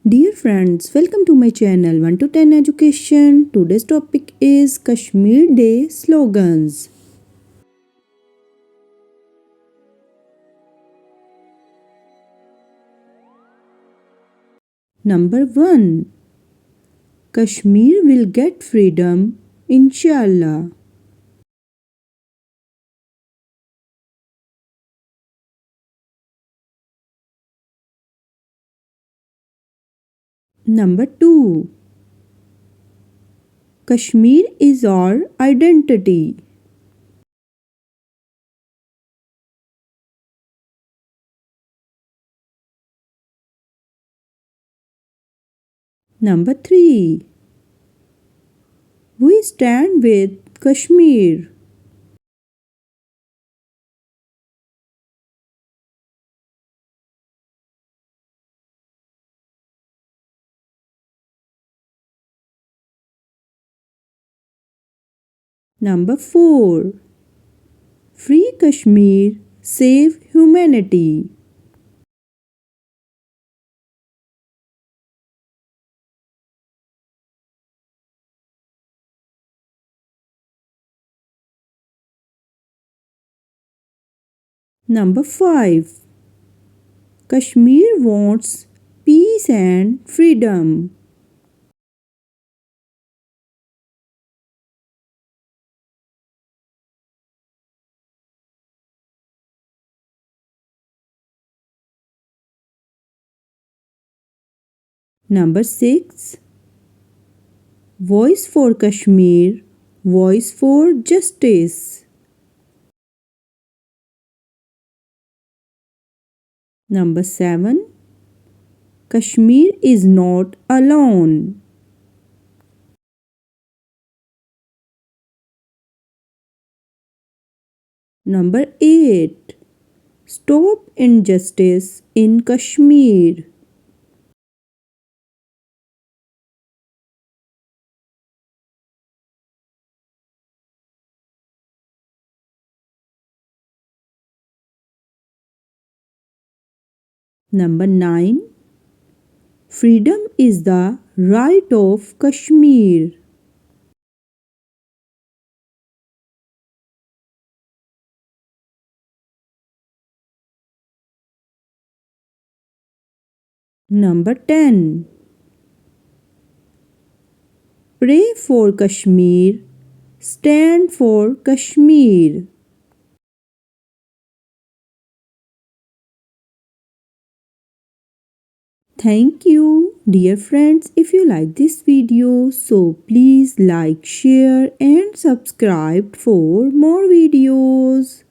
Dear friends, welcome to my channel 1 to 10 Education. Today's topic is Kashmir Day slogans. Number 1. Kashmir will get freedom, Inshallah. Number 2. Kashmir is our identity. Number 3. We stand with Kashmir. Number 4. Free Kashmir, save humanity. Number 5. Kashmir wants peace and freedom. Number 6. Voice for Kashmir, voice for justice. Number 7. Kashmir is not alone. Number 8. Stop injustice in Kashmir. Number 9. Freedom is the right of Kashmir. Number 10. Pray for Kashmir, stand for Kashmir. Thank you, dear friends. If you like this video, so please like, share and subscribe for more videos.